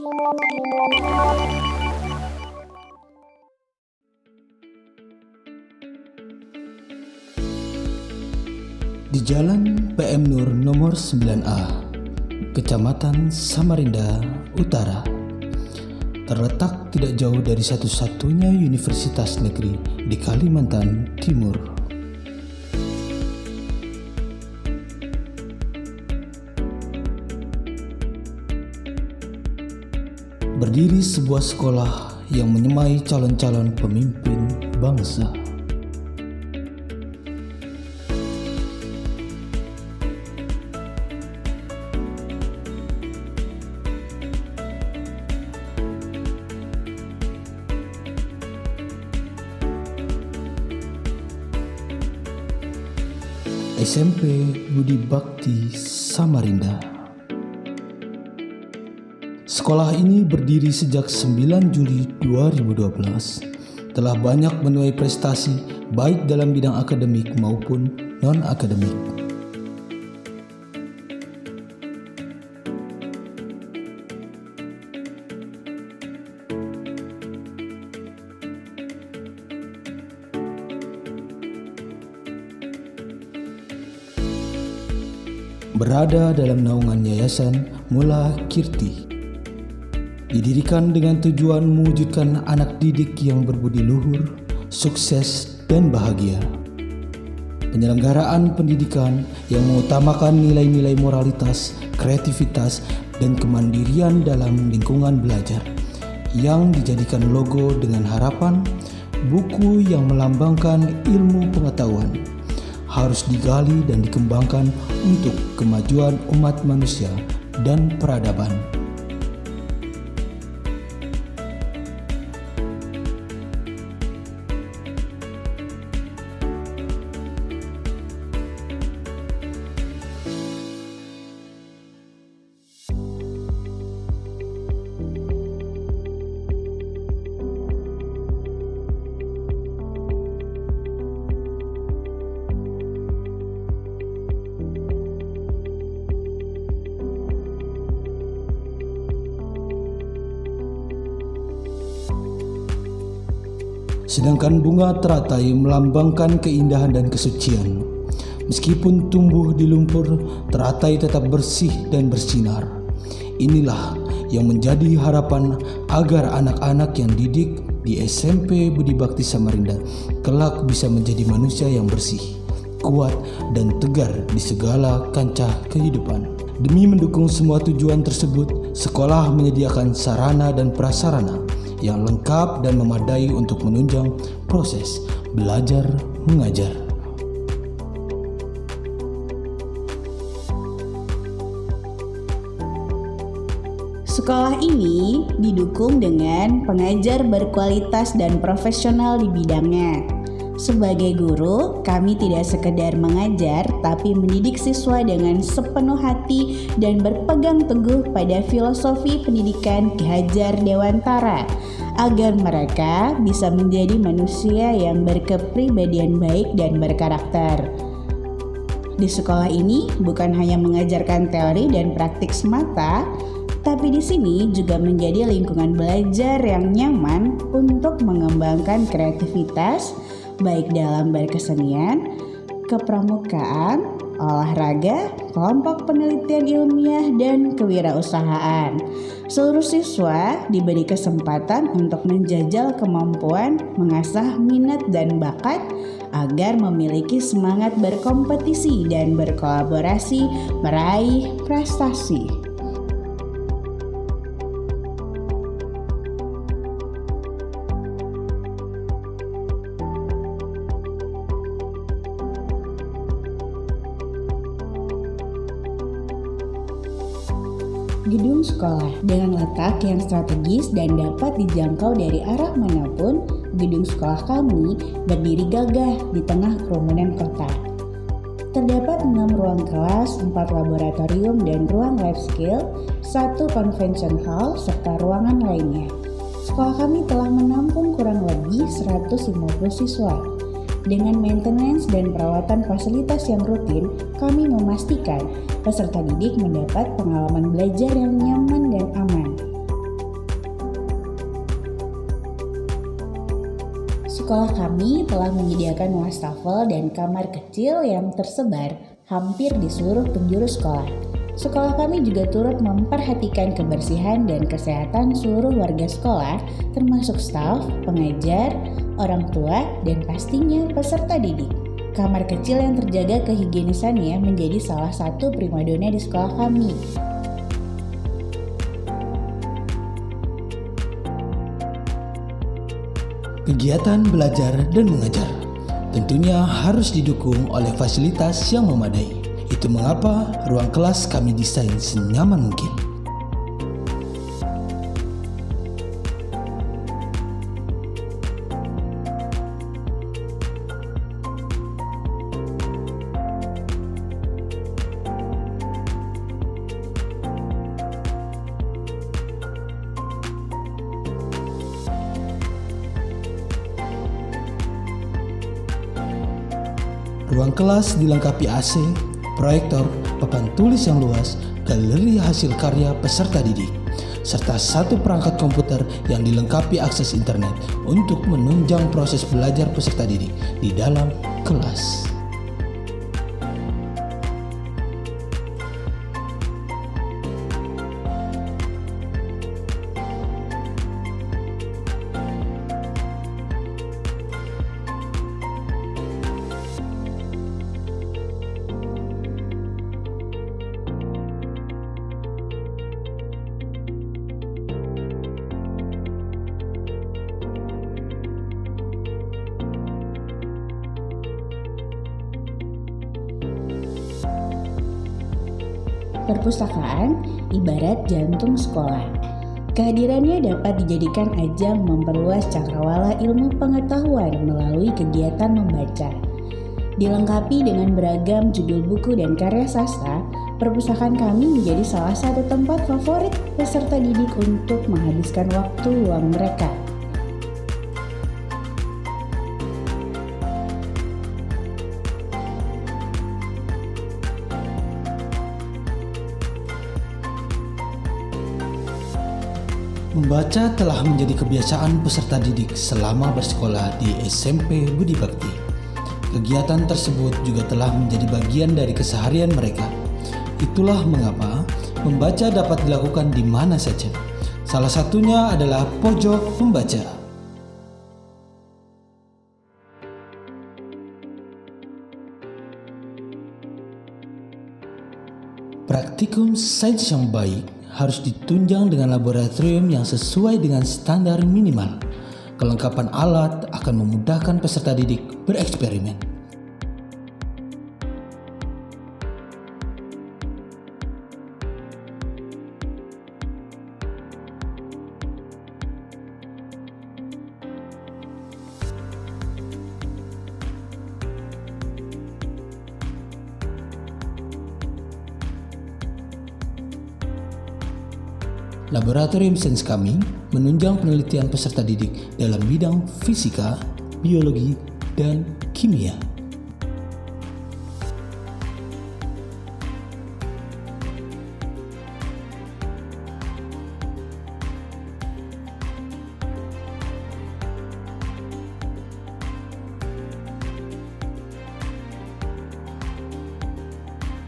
Di Jalan PM Nur nomor 9A, Kecamatan Samarinda Utara, terletak tidak jauh dari satu-satunya universitas negeri di Kalimantan Timur. Berdiri sebuah sekolah yang menyemai calon-calon pemimpin bangsa. SMP Budi Bakti Samarinda. Sekolah ini berdiri sejak 9 Juli 2012. Telah banyak menuai prestasi baik dalam bidang akademik maupun non-akademik. Berada dalam naungan Yayasan Mula Kirti, didirikan dengan tujuan mewujudkan anak didik yang berbudi luhur, sukses, dan bahagia. Penyelenggaraan pendidikan yang mengutamakan nilai-nilai moralitas, kreativitas, dan kemandirian dalam lingkungan belajar, yang dijadikan logo dengan harapan buku yang melambangkan ilmu pengetahuan harus digali dan dikembangkan untuk kemajuan umat manusia dan peradaban. Sedangkan bunga teratai melambangkan keindahan dan kesucian. Meskipun tumbuh di lumpur, teratai tetap bersih dan bersinar. Inilah yang menjadi harapan agar anak-anak yang didik di SMP Budi Bakti Samarinda kelak bisa menjadi manusia yang bersih, kuat, dan tegar di segala kancah kehidupan. Demi mendukung semua tujuan tersebut, sekolah menyediakan sarana dan prasarana yang lengkap dan memadai untuk menunjang proses belajar mengajar. Sekolah ini didukung dengan pengajar berkualitas dan profesional di bidangnya. Sebagai guru, kami tidak sekedar mengajar, tapi mendidik siswa dengan sepenuh hati dan berpegang teguh pada filosofi pendidikan Ki Hajar Dewantara, agar mereka bisa menjadi manusia yang berkepribadian baik dan berkarakter. Di sekolah ini bukan hanya mengajarkan teori dan praktik semata, tapi di sini juga menjadi lingkungan belajar yang nyaman untuk mengembangkan kreativitas, baik dalam berkesenian, kepramukaan, olahraga, kelompok penelitian ilmiah, dan kewirausahaan. Seluruh siswa diberi kesempatan untuk menjajal kemampuan, mengasah minat dan bakat, agar memiliki semangat berkompetisi dan berkolaborasi meraih prestasi. Gedung sekolah dengan letak yang strategis dan dapat dijangkau dari arah manapun, gedung sekolah kami berdiri gagah di tengah kerumunan kota. Terdapat 6 ruang kelas, 4 laboratorium dan ruang life skill, 1 convention hall, serta ruangan lainnya. Sekolah kami telah menampung kurang lebih 150 siswa. Dengan maintenance dan perawatan fasilitas yang rutin, kami memastikan peserta didik mendapat pengalaman belajar yang nyaman dan aman. Sekolah kami telah menyediakan wastafel dan kamar kecil yang tersebar hampir di seluruh penjuru sekolah. Sekolah kami juga turut memperhatikan kebersihan dan kesehatan seluruh warga sekolah, termasuk staf, pengajar, orang tua, dan pastinya peserta didik. Kamar kecil yang terjaga kehigienisannya menjadi salah satu primadona di sekolah kami. Kegiatan belajar dan mengajar tentunya harus didukung oleh fasilitas yang memadai. Itu mengapa ruang kelas kami desain senyaman mungkin. Ruang kelas dilengkapi AC, proyektor, papan tulis yang luas, galeri hasil karya peserta didik, serta satu perangkat komputer yang dilengkapi akses internet untuk menunjang proses belajar peserta didik di dalam kelas. Perpustakaan ibarat jantung sekolah. Kehadirannya dapat dijadikan ajang memperluas cakrawala ilmu pengetahuan melalui kegiatan membaca. Dilengkapi dengan beragam judul buku dan karya sastra, perpustakaan kami menjadi salah satu tempat favorit peserta didik untuk menghabiskan waktu luang mereka. Membaca telah menjadi kebiasaan peserta didik selama bersekolah di SMP Budi Bakti. Kegiatan tersebut juga telah menjadi bagian dari keseharian mereka. Itulah mengapa membaca dapat dilakukan di mana saja. Salah satunya adalah pojok membaca. Praktikum sains yang baik harus ditunjang dengan laboratorium yang sesuai dengan standar minimal. Kelengkapan alat akan memudahkan peserta didik bereksperimen. Laboratorium sains kami menunjang penelitian peserta didik dalam bidang fisika, biologi, dan kimia.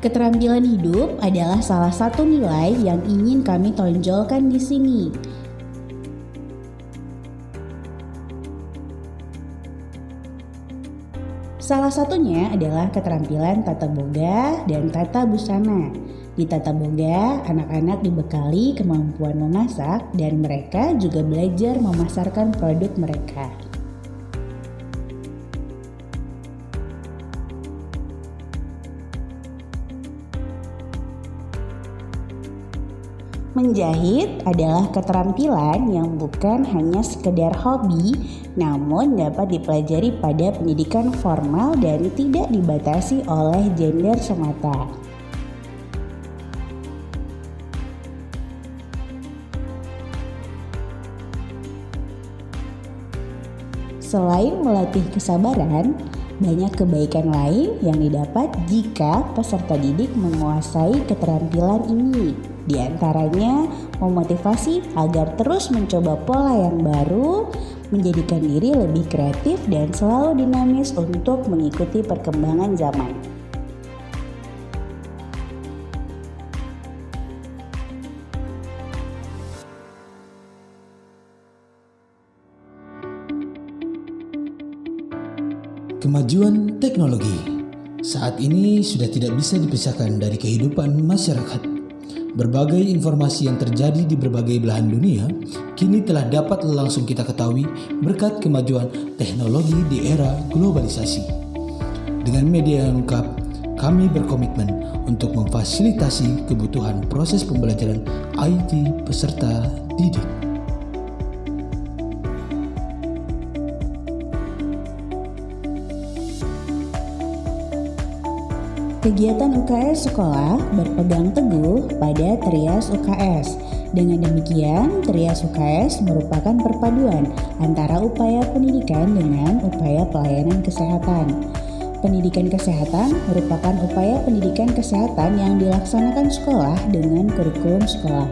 Keterampilan hidup adalah salah satu nilai yang ingin kami tonjolkan di sini. Salah satunya adalah keterampilan tata boga dan tata busana. Di tata boga, anak-anak dibekali kemampuan memasak dan mereka juga belajar memasarkan produk mereka. Menjahit adalah keterampilan yang bukan hanya sekedar hobi, namun dapat dipelajari pada pendidikan formal dan tidak dibatasi oleh gender semata. Selain melatih kesabaran, banyak kebaikan lain yang didapat jika peserta didik menguasai keterampilan ini. Di antaranya memotivasi agar terus mencoba pola yang baru, menjadikan diri lebih kreatif dan selalu dinamis untuk mengikuti perkembangan zaman. Kemajuan teknologi saat ini sudah tidak bisa dipisahkan dari kehidupan masyarakat. Berbagai informasi yang terjadi di berbagai belahan dunia kini telah dapat langsung kita ketahui berkat kemajuan teknologi di era globalisasi. Dengan media yang lengkap, kami berkomitmen untuk memfasilitasi kebutuhan proses pembelajaran IT peserta didik. Kegiatan UKS sekolah berpegang teguh pada Trias UKS. Dengan demikian, Trias UKS merupakan perpaduan antara upaya pendidikan dengan upaya pelayanan kesehatan. Pendidikan kesehatan merupakan upaya pendidikan kesehatan yang dilaksanakan sekolah dengan kurikulum sekolah.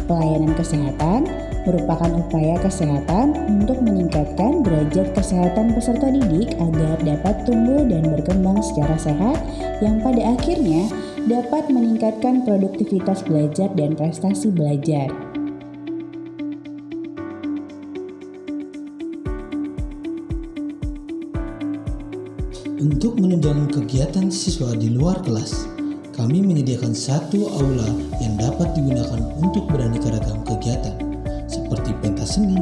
Pelayanan kesehatan merupakan upaya kesehatan untuk meningkatkan derajat kesehatan peserta didik agar dapat tumbuh dan berkembang secara sehat yang pada akhirnya dapat meningkatkan produktivitas belajar dan prestasi belajar. Untuk menunjang kegiatan siswa di luar kelas, kami menyediakan satu aula yang dapat digunakan untuk beraneka ragam kegiatan seperti pentas seni,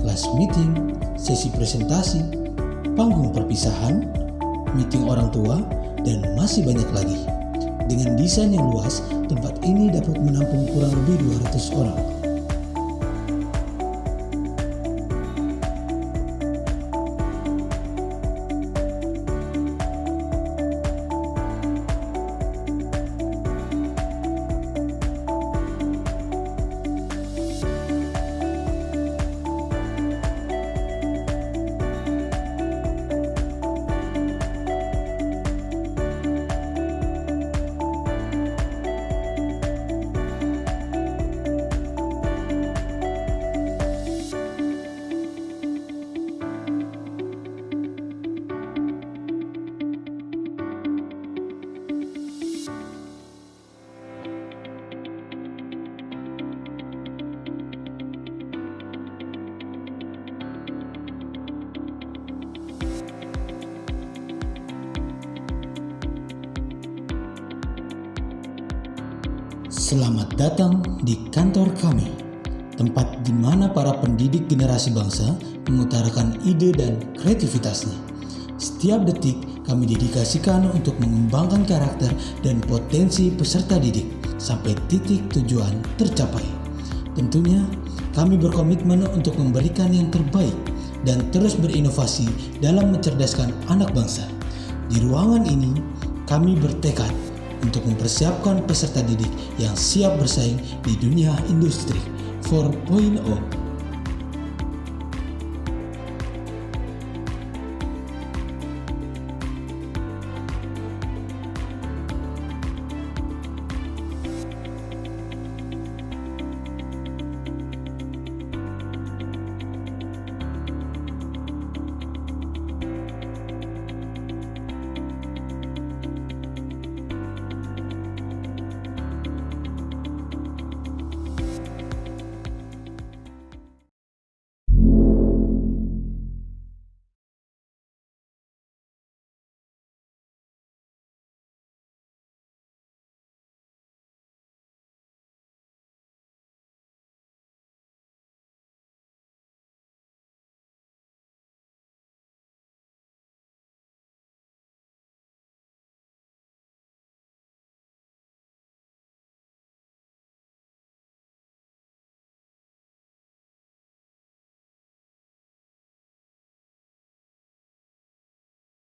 kelas meeting, sesi presentasi, panggung perpisahan, meeting orang tua, dan masih banyak lagi. Dengan desain yang luas, tempat ini dapat menampung kurang lebih 200 orang. Selamat datang di kantor kami, tempat di mana para pendidik generasi bangsa mengutarakan ide dan kreativitasnya. Setiap detik kami dedikasikan untuk mengembangkan karakter dan potensi peserta didik sampai titik tujuan tercapai. Tentunya kami berkomitmen untuk memberikan yang terbaik dan terus berinovasi dalam mencerdaskan anak bangsa. Di ruangan ini kami bertekad untuk mempersiapkan peserta didik yang siap bersaing di dunia industri 4.0.